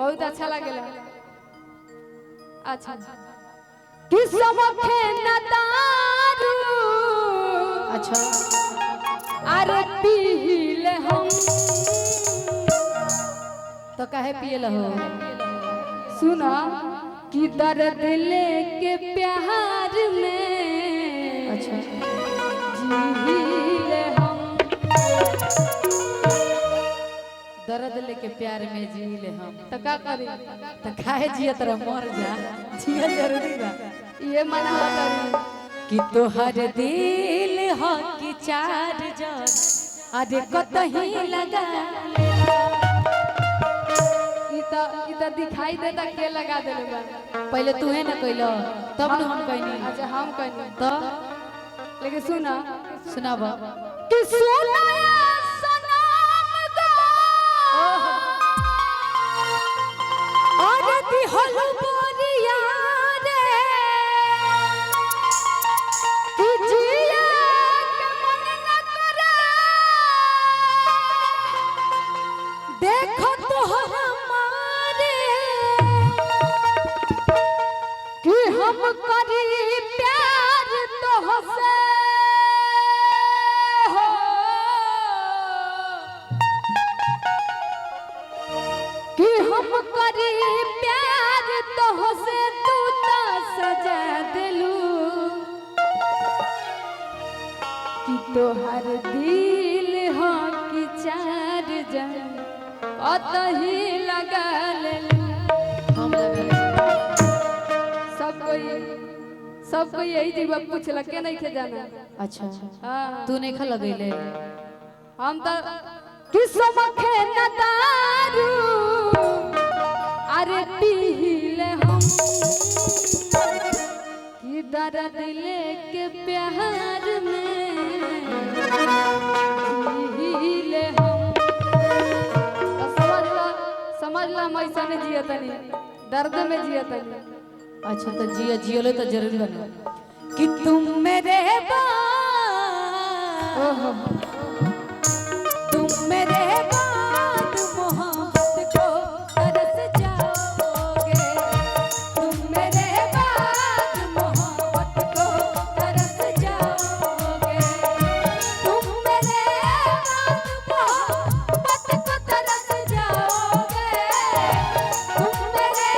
बहुत अच्छा लगेला। अच्छा किस्म के न दारू अच्छा अरे पीले हम तो काहे पिए लहो? सुना कि दर्द लेके प्यार में अच्छा जीले हम। दर्द लेके प्यार में जीले हम तो का करी? तो काहे जिया तरह मर जा, जिया जरूरी बा। ये मना करी कि तोहर दिल हो कि चार जन अरे कतही लगा इता दिखाई देता के लगा देले बा। पहले तूहे ना कइलो तब न हम कहनी। अच्छा हम कहनी तो लेकिन सुना सुनाब कि सुना सनम गा और दिहल बोरिया रे कि जिया के मन न करे देखो तोहरा कि हम करी प्यार तोहसे हो कि हम करी प्यार तोहसे तू तो सजा दिलू कि तोहर दिल हो कि चार जन अतही लगा लेलू। हम लगा सबको यही जीवा पूछला के नहीं खे जाना। अच्छा हाँ तू नहीं खा लगैले? हम तो किस्म के न दारू अरे पीले हम कि दर्द लेके प्यार में जीले हम। तो समझ ला हम ऐसा नहीं जिया तनी, दर्द में जिया तनी। अच्छा तो जिया जियलो तो जरूरी बना कि तुम मेरे तुम मेरे बाद मोहब्बत को तरस जाओगे। तुम मेरे बाद मोहब्बत को तरस जाओगे। तुम मेरे बाद मोहब्बत को तरस जाओगे। तुम मेरे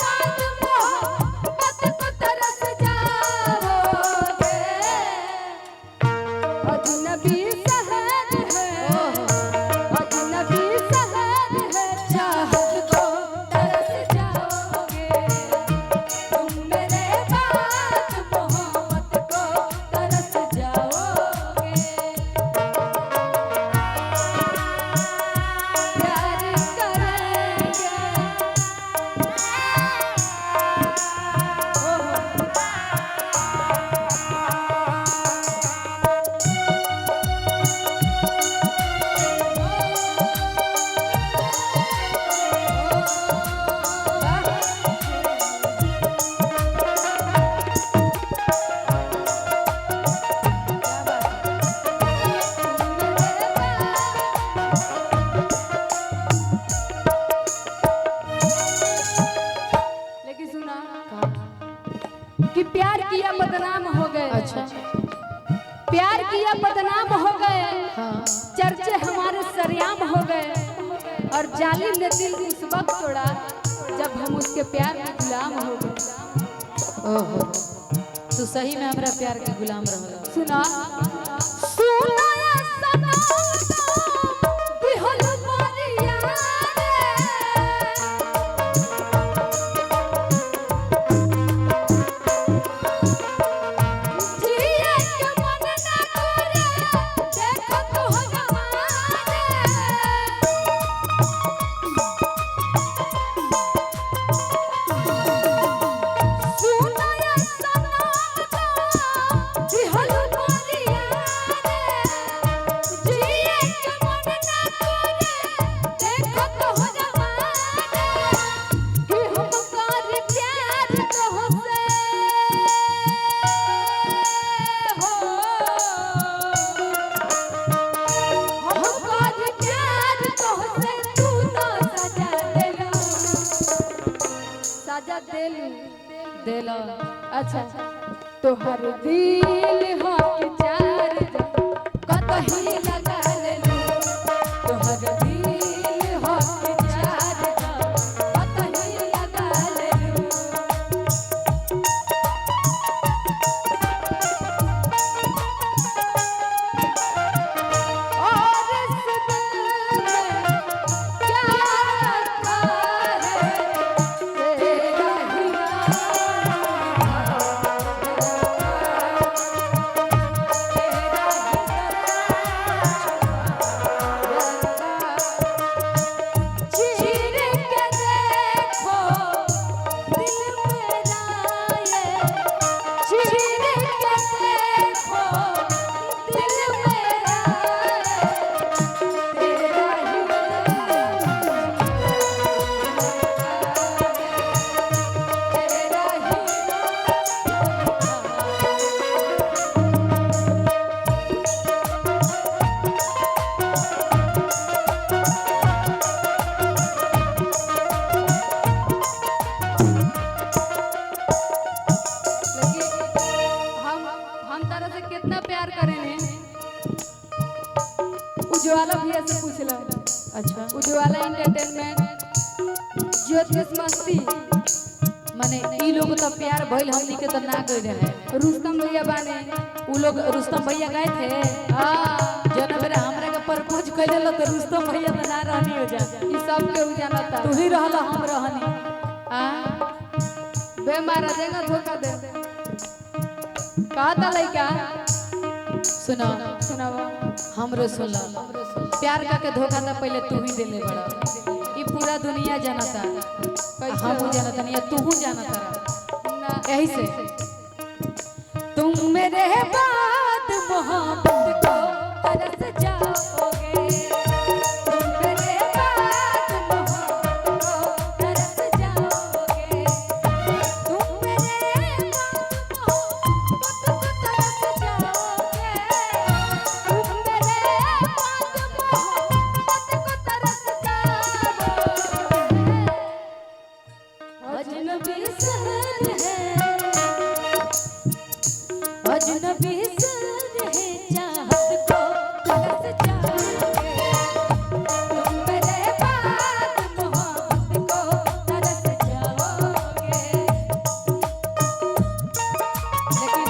बाद मोहब्बत को तरस जाओगे। अजनबी शहर है, अजनबी शहर है, चाहत को तरस जाओगे। तुम मेरे बाद मोहब्बत को तरस जाओगे। प्यार करेंगे। लेकिन सुना कि प्यार किया बदनाम हो गए। अच्छा प्यार किया बदनाम हो गए, हाँ चर्चे हमारे सरेआम हो गए और जालिम ने दिल उस वक्त तोड़ा जब हम उसके प्यार में गुलाम हो गए। ओहो तू सही में हमरा प्यार के गुलाम रह। सुना सुना या सनम दिहल बोरिया रे जिया के मन न करे देखो तोहरा सुना या सनम दिहल बोरिया रे साजा देलू देला अच्छा तोहर दिल हो कि चार कतही लगा लेलू तोहर दिल हो कि चार कतही लगा लेलू और इस दिल में क्या रखा है तेरा ही चीर के देखो दिल मेरा ये चीर के देखो दिल मेरा तेरा ही तेरा हम तारा से कितना प्यार करेंगे उज्ज्वला भैया से पूछ लो अच्छा उज्ज्वला एंटरटेनमेंट ज्योतिष मस्ती माने ई लोग तो प्यार भइल हमनी के तो ना गई रहे रुस्तम भैया बाने उ लोग रुस्तम भैया गए थे हाँ जन बेरा हमरा के प्रपोज कर देलो तो रुस्तम भैया तो ना रहनी हो जा ये सब के जानता तू ही रहला हम रहनी आ बे मारा देगा धोखा दे कहा था लइका सुनो सुनावा हमरो सुनला प्यार का के धोखा तो पहले तू ही देले बड़ा ई पूरा दुनिया जानता हम जानता नहीं तू जानता ना यही से तुम मेरे बाद मोहब्बत को तरस जाओगे तुम मेरे बाद मोहब्बत को तरस जाओगे तुम मेरे बाद मोहब्बत को तरस जाओगे तुम मेरे बाद मोहब्बत को तरस जाओगे अजनबी शहर है अजनबी शहर है चाहत को तरस जाओगे तुम मेरे बाद मोहब्बत को तरस जाओगे लेकिन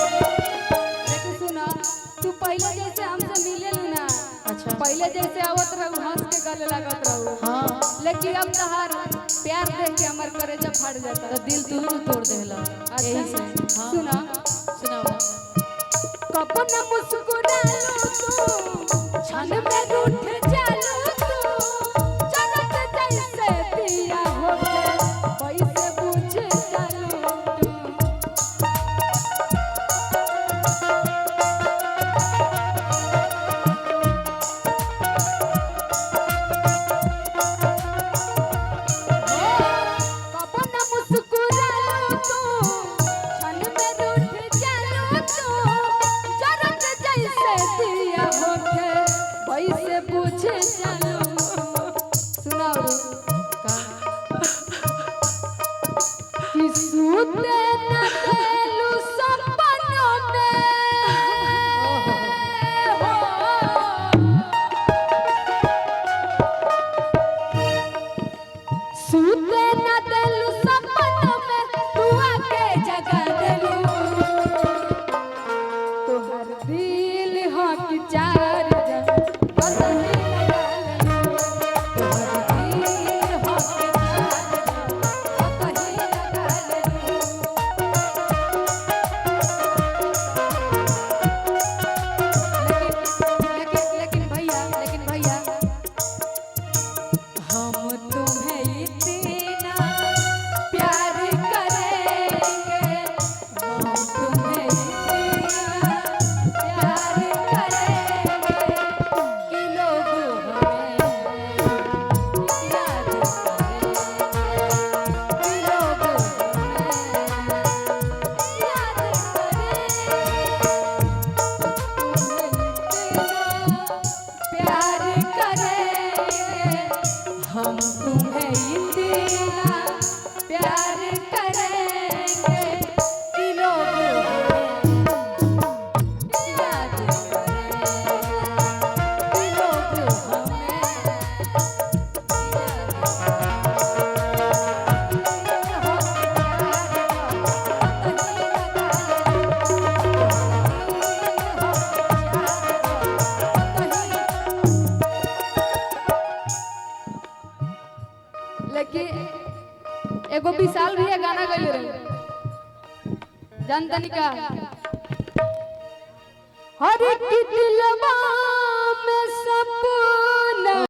लेकिन सुना तू पहले जैसे हमसे मिले ना अच्छा पहले जैसे आवत रहू हंस के गले लगत रहू हाँ लेकिन अब तहार प्यार देख के हमर कलेजा फट जाता तो दिल तू ही तोड़ देला यही से हाँ सुना सुनाओ कपन मुस्कुरालो तू क्षण में रूठ जालो तू चलत जैसे दिया होके वैसे बुझ जालो तू कपन मुस्कुरालो तू क्षण में रूठ जालो तू चलत जैसे दिया होके वैसे बुझ जालो सुनाओ का कि सूते न देलू सपनों में हो सूते न देलू सपनों में तू आके जगा देलू तोहर दिल हो कि चार जन कतही लगा हम तुम्हें इतना प्यार करेंगे कि लोग हमें याद करेंगे, कि लोग हमें लेकिन एगो विशाल भैया गाना गइले रहे जानतनी का हर की दिलवा